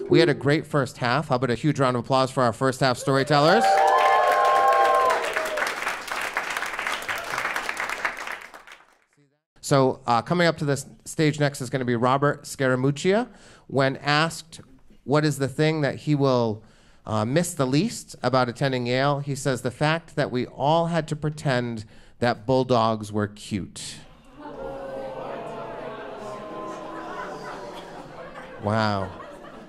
We had a great first half. How about a huge round of applause for our first half storytellers? So coming up to the stage next is going to be Robert Scaramuccia. When asked what is the thing that he will miss the least about attending Yale, he says the fact that we all had to pretend that bulldogs were cute. Wow.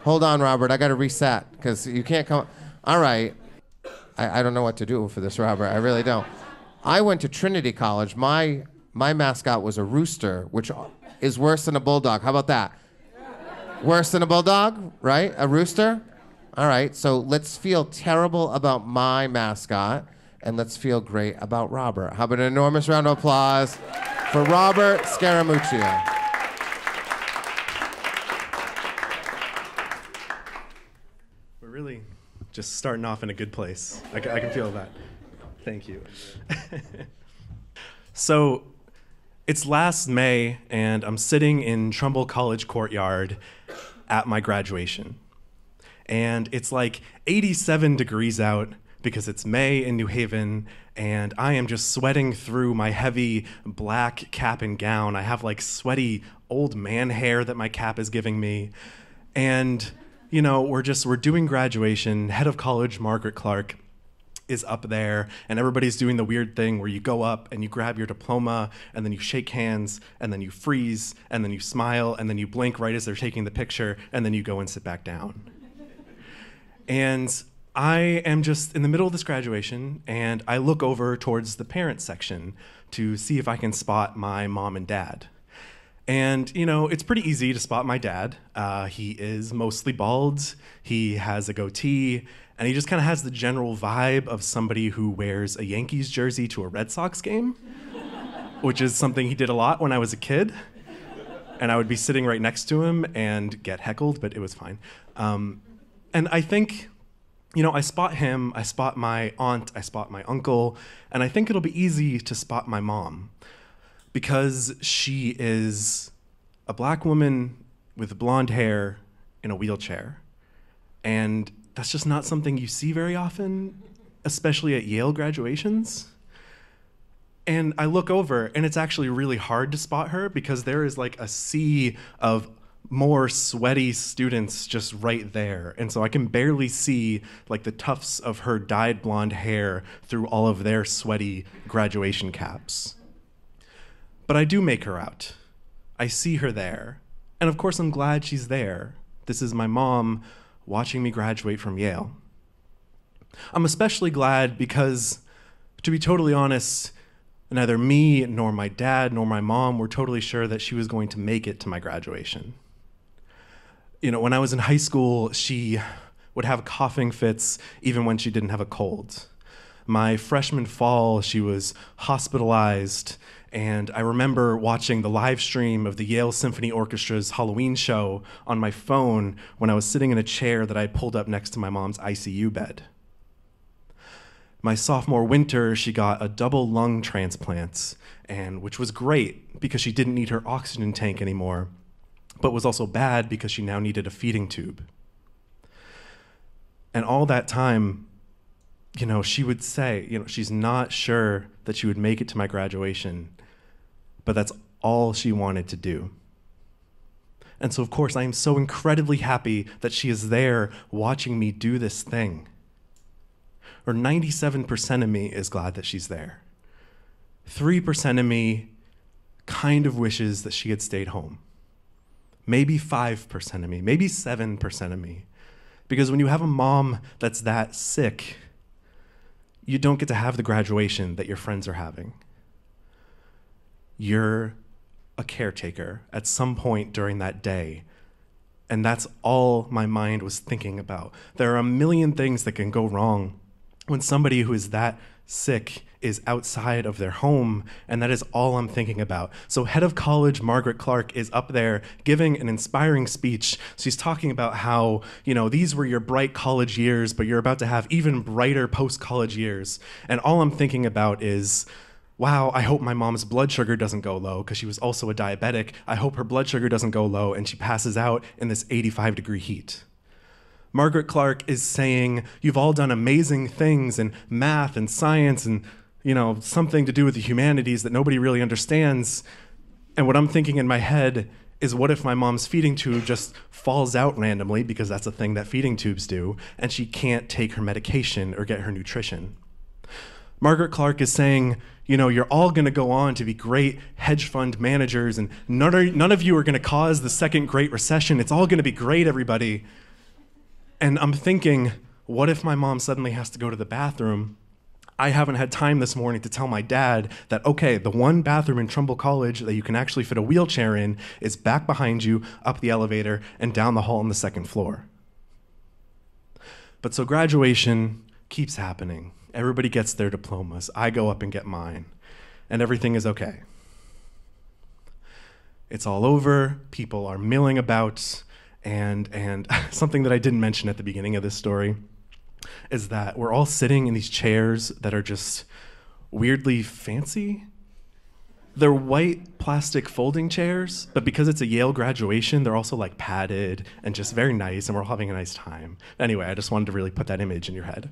Hold on, Robert. I got to reset because you can't come. All right. I don't know what to do for this, Robert. I really don't. I went to Trinity College. My mascot was a rooster, which is worse than a bulldog. How about that? Worse than a bulldog, right? A rooster? All right. So let's feel terrible about my mascot, and let's feel great about Robert. How about an enormous round of applause for Robert Scaramuccia? Really just starting off in a good place. I can feel that. Thank you. So it's last May, and I'm sitting in Trumbull College courtyard at my graduation. And it's like 87 degrees out because it's May in New Haven, and I am just sweating through my heavy black cap and gown. I have like sweaty old man hair that my cap is giving me. And you know, we're doing graduation. Head of college, Margaret Clark, is up there, and everybody's doing the weird thing where you go up and you grab your diploma, and then you shake hands, and then you freeze, and then you smile, and then you blink right as they're taking the picture, and then you go and sit back down. And I am just in the middle of this graduation, and I look over towards the parents section to see if I can spot my mom and dad. And, you know, it's pretty easy to spot my dad. He is mostly bald, he has a goatee, and he just kind of has the general vibe of somebody who wears a Yankees jersey to a Red Sox game, which is something he did a lot when I was a kid. And I would be sitting right next to him and get heckled, but it was fine. And I think, you know, I spot him, I spot my aunt, I spot my uncle, and I think it'll be easy to spot my mom, because she is a black woman with blonde hair in a wheelchair. And that's just not something you see very often, especially at Yale graduations. And I look over, and it's actually really hard to spot her because there is like a sea of more sweaty students just right there. And so I can barely see like the tufts of her dyed blonde hair through all of their sweaty graduation caps. But I do make her out. I see her there. And of course, I'm glad she's there. This is my mom watching me graduate from Yale. I'm especially glad because, to be totally honest, neither me nor my dad nor my mom were totally sure that she was going to make it to my graduation. You know, when I was in high school, she would have coughing fits even when she didn't have a cold. My freshman fall, she was hospitalized, and I remember watching the live stream of the Yale Symphony Orchestra's Halloween show on my phone when I was sitting in a chair that I pulled up next to my mom's ICU bed. My sophomore winter, she got a double lung transplant, which was great because she didn't need her oxygen tank anymore, but was also bad because she now needed a feeding tube. And all that time, you know, she would say, you know, she's not sure that she would make it to my graduation, but that's all she wanted to do. And so, of course, I am so incredibly happy that she is there watching me do this thing. Or 97% of me is glad that she's there. 3% of me kind of wishes that she had stayed home. Maybe 5% of me, maybe 7% of me. Because when you have a mom that's that sick, you don't get to have the graduation that your friends are having. You're a caretaker at some point during that day, and that's all my mind was thinking about. There are a million things that can go wrong when somebody who is that sick is outside of their home, and that is all I'm thinking about. So head of college, Margaret Clark, is up there giving an inspiring speech. She's talking about how, you know, these were your bright college years, but you're about to have even brighter post-college years. And all I'm thinking about is, wow, I hope my mom's blood sugar doesn't go low, because she was also a diabetic. I hope her blood sugar doesn't go low and she passes out in this 85-degree heat. Margaret Clark is saying, you've all done amazing things in math and science and, something to do with the humanities that nobody really understands. And what I'm thinking in my head is, what if my mom's feeding tube just falls out randomly, because that's a thing that feeding tubes do, and she can't take her medication or get her nutrition? Margaret Clark is saying, you're all going to go on to be great hedge fund managers, and none of you are going to cause the second Great Recession. It's all going to be great, everybody. And I'm thinking, what if my mom suddenly has to go to the bathroom? I haven't had time this morning to tell my dad that, okay, the one bathroom in Trumbull College that you can actually fit a wheelchair in is back behind you, up the elevator, and down the hall on the second floor. But so graduation keeps happening. Everybody gets their diplomas. I go up and get mine, and everything is okay. It's all over. People are milling about, and something that I didn't mention at the beginning of this story is that we're all sitting in these chairs that are just weirdly fancy. They're white plastic folding chairs, but because it's a Yale graduation, they're also like padded and just very nice, and we're all having a nice time. Anyway, I just wanted to really put that image in your head.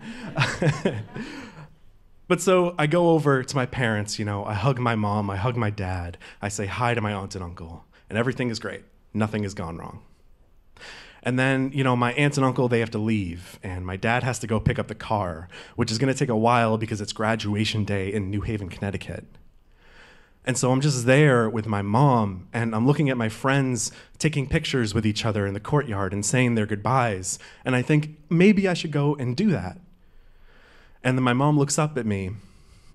But so I go over to my parents, I hug my mom, I hug my dad, I say hi to my aunt and uncle, and everything is great. Nothing has gone wrong. And then, my aunt and uncle, they have to leave, and my dad has to go pick up the car, which is going to take a while because it's graduation day in New Haven, Connecticut. And so I'm just there with my mom, and I'm looking at my friends taking pictures with each other in the courtyard and saying their goodbyes, and I think maybe I should go and do that. And then my mom looks up at me,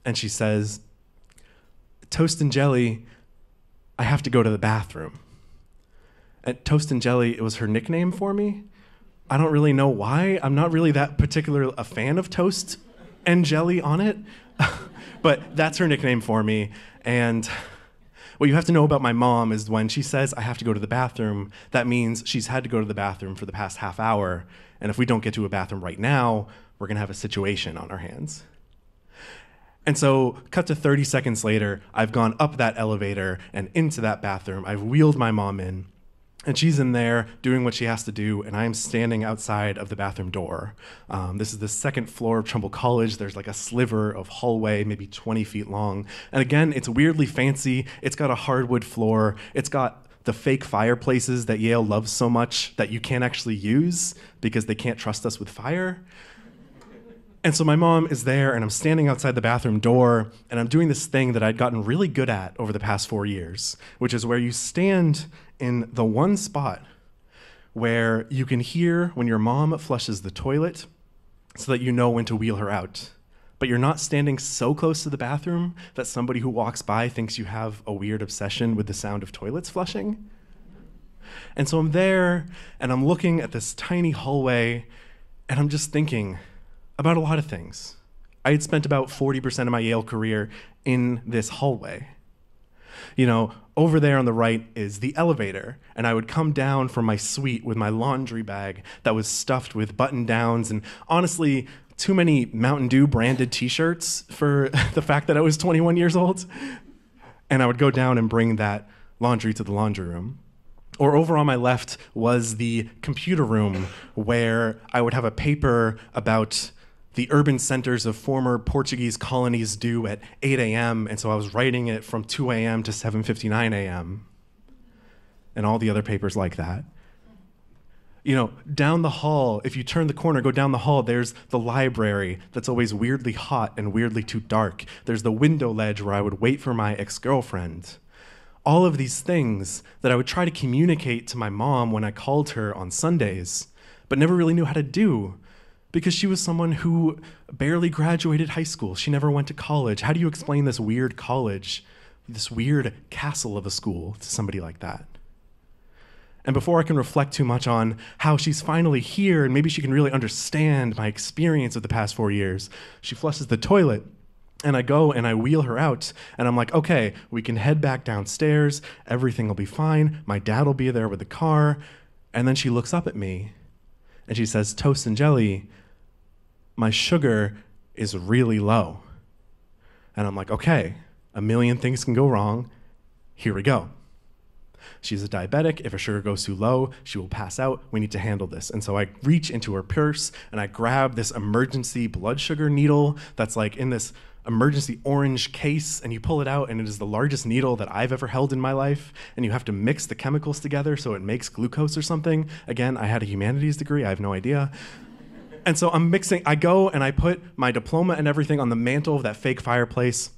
and she says, "Toast and Jelly, I have to go to the bathroom." And Toast and Jelly, it was her nickname for me. I don't really know why. I'm not really that particular a fan of toast and jelly on it, but that's her nickname for me. And what you have to know about my mom is when she says, I have to go to the bathroom, that means she's had to go to the bathroom for the past half hour. And if we don't get to a bathroom right now, we're going to have a situation on our hands. And so, cut to 30 seconds later, I've gone up that elevator and into that bathroom. I've wheeled my mom in. And she's in there doing what she has to do, and I'm standing outside of the bathroom door. This is the second floor of Trumbull College. There's like a sliver of hallway, maybe 20 feet long. And again, it's weirdly fancy. It's got a hardwood floor. It's got the fake fireplaces that Yale loves so much that you can't actually use because they can't trust us with fire. And so my mom is there, and I'm standing outside the bathroom door, and I'm doing this thing that I'd gotten really good at over the past 4 years, which is where you stand in the one spot where you can hear when your mom flushes the toilet so that you know when to wheel her out. But you're not standing so close to the bathroom that somebody who walks by thinks you have a weird obsession with the sound of toilets flushing. And so I'm there, and I'm looking at this tiny hallway, and I'm just thinking about a lot of things. I had spent about 40% of my Yale career in this hallway. Over there on the right is the elevator, and I would come down from my suite with my laundry bag that was stuffed with button-downs and, honestly, too many Mountain Dew branded t-shirts for the fact that I was 21 years old. And I would go down and bring that laundry to the laundry room. Or over on my left was the computer room, where I would have a paper about the urban centers of former Portuguese colonies due at 8 a.m., and so I was writing it from 2 a.m. to 7:59 a.m., and all the other papers like that. Down the hall, if you turn the corner, go down the hall, there's the library that's always weirdly hot and weirdly too dark. There's the window ledge where I would wait for my ex-girlfriend. All of these things that I would try to communicate to my mom when I called her on Sundays, but never really knew how to do, because she was someone who barely graduated high school. She never went to college. How do you explain this weird college, this weird castle of a school to somebody like that? And before I can reflect too much on how she's finally here and maybe she can really understand my experience of the past 4 years, she flushes the toilet, and I go and I wheel her out, and I'm like, okay, we can head back downstairs. Everything will be fine. My dad will be there with the car. And then she looks up at me, and she says, "Toast and Jelly, my sugar is really low." And I'm like, okay, A million things can go wrong. Here we go. She's a diabetic. If her sugar goes too low, she will pass out. We need to handle this. And so I reach into her purse and I grab this emergency blood sugar needle that's like in this emergency orange case, and you pull it out and it is the largest needle that I've ever held in my life, and you have to mix the chemicals together so it makes glucose or something. Again, I had a humanities degree. I have no idea. And so I'm mixing. I go and I put my diploma and everything on the mantle of that fake fireplace.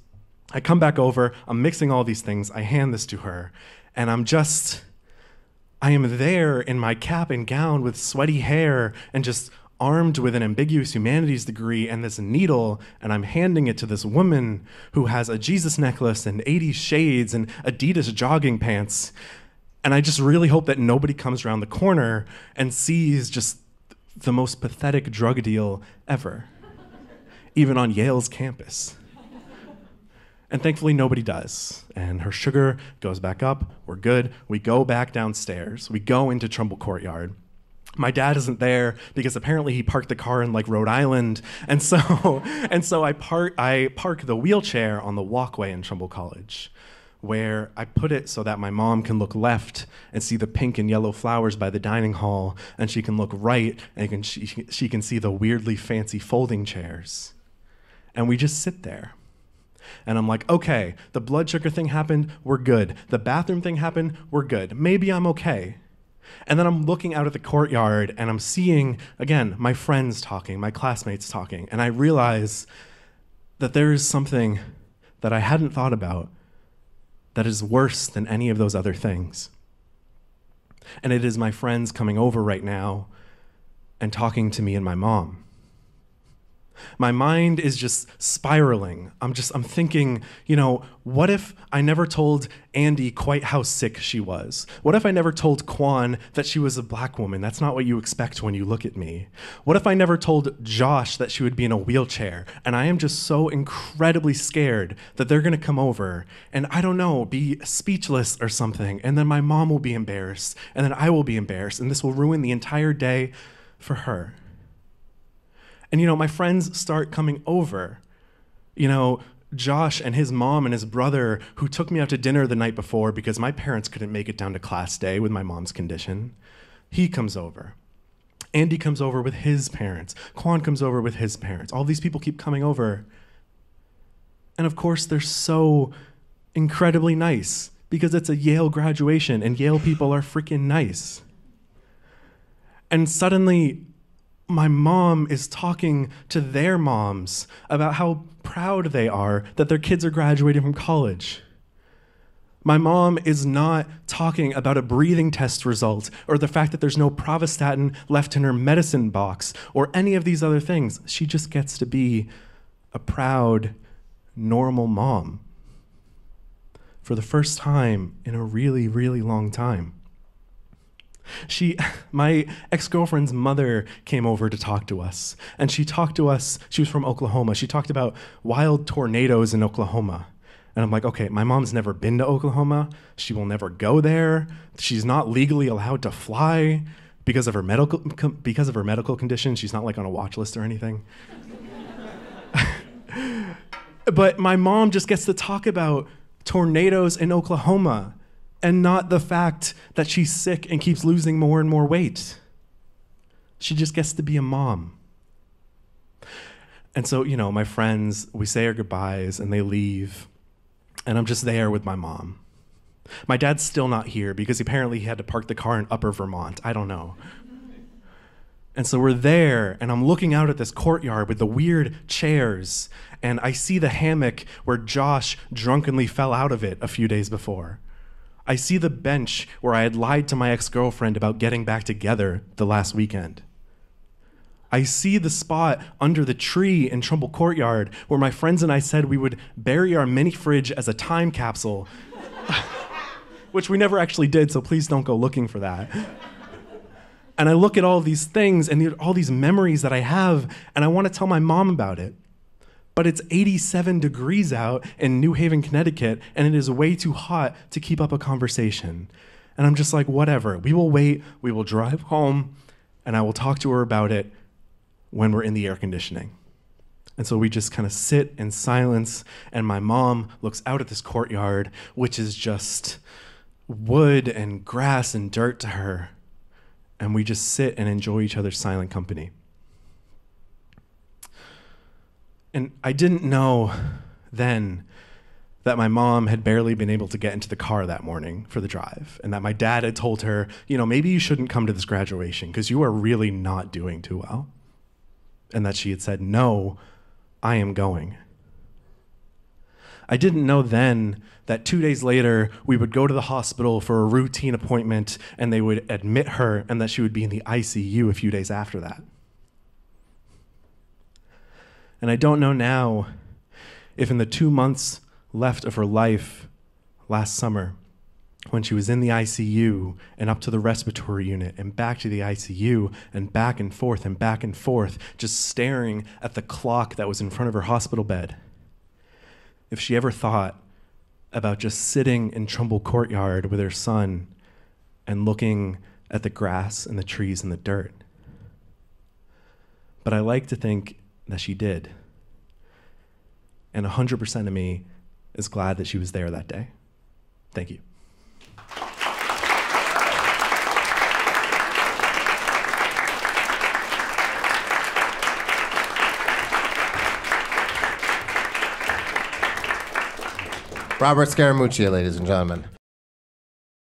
I come back over. I'm mixing all these things. I hand this to her. And I am there in my cap and gown with sweaty hair and just armed with an ambiguous humanities degree and this needle, and I'm handing it to this woman who has a Jesus necklace and 80 shades and Adidas jogging pants. And I just really hope that nobody comes around the corner and sees just the most pathetic drug deal ever, even on Yale's campus. And thankfully, nobody does. And her sugar goes back up. We're good. We go back downstairs. We go into Trumbull Courtyard. My dad isn't there because apparently he parked the car in like Rhode Island. And so I park the wheelchair on the walkway in Trumbull College, where I put it so that my mom can look left and see the pink and yellow flowers by the dining hall, and she can look right and she can see the weirdly fancy folding chairs. And we just sit there. And I'm like, okay, the blood sugar thing happened, we're good. The bathroom thing happened, we're good. Maybe I'm okay. And then I'm looking out at the courtyard and I'm seeing, again, my friends talking, my classmates talking, and I realize that there is something that I hadn't thought about that is worse than any of those other things. And it is my friends coming over right now and talking to me and my mom. My mind is just spiraling. I'm thinking, what if I never told Andy quite how sick she was? What if I never told Quan that she was a black woman? That's not what you expect when you look at me. What if I never told Josh that she would be in a wheelchair? And I am just so incredibly scared that they're going to come over and, I don't know, be speechless or something. And then my mom will be embarrassed. And then I will be embarrassed. And this will ruin the entire day for her. And, my friends start coming over. Josh and his mom and his brother, who took me out to dinner the night before because my parents couldn't make it down to class day with my mom's condition, he comes over. Andy comes over with his parents. Quan comes over with his parents. All these people keep coming over. And of course, they're so incredibly nice because it's a Yale graduation and Yale people are freaking nice. And suddenly, my mom is talking to their moms about how proud they are that their kids are graduating from college. My mom is not talking about a breathing test result or the fact that there's no pravastatin left in her medicine box or any of these other things. She just gets to be a proud, normal mom for the first time in a really, really long time. My ex-girlfriend's mother came over to talk to us, and she talked to us. She was from Oklahoma. She talked about wild tornadoes in Oklahoma. And I'm like, okay, my mom's never been to Oklahoma. She will never go there. She's not legally allowed to fly because of her medical condition. She's not like on a watch list or anything. But my mom just gets to talk about tornadoes in Oklahoma and not the fact that she's sick and keeps losing more and more weight. She just gets to be a mom. And so, my friends, we say our goodbyes and they leave. And I'm just there with my mom. My dad's still not here because apparently he had to park the car in Upper Vermont. I don't know. And so we're there, and I'm looking out at this courtyard with the weird chairs, and I see the hammock where Josh drunkenly fell out of it a few days before. I see the bench where I had lied to my ex-girlfriend about getting back together the last weekend. I see the spot under the tree in Trumbull Courtyard where my friends and I said we would bury our mini fridge as a time capsule, which we never actually did, so please don't go looking for that. And I look at all of these things and all these memories that I have, and I want to tell my mom about it. But it's 87 degrees out in New Haven, Connecticut, and it is way too hot to keep up a conversation. And I'm just like, whatever. We will wait. We will drive home, and I will talk to her about it when we're in the air conditioning. And so we just kind of sit in silence, and my mom looks out at this courtyard, which is just wood and grass and dirt to her. And we just sit and enjoy each other's silent company. And I didn't know then that my mom had barely been able to get into the car that morning for the drive, and that my dad had told her, maybe you shouldn't come to this graduation because you are really not doing too well. And that she had said, no, I am going. I didn't know then that 2 days later, we would go to the hospital for a routine appointment, and they would admit her, and that she would be in the ICU a few days after that. And I don't know now if in the 2 months left of her life last summer, when she was in the ICU and up to the respiratory unit and back to the ICU and back and forth, just staring at the clock that was in front of her hospital bed, if she ever thought about just sitting in Trumbull Courtyard with her son and looking at the grass and the trees and the dirt. But I like to think that she did. And 100% of me is glad that she was there that day. Thank you. Robert Scaramuccia, ladies and gentlemen.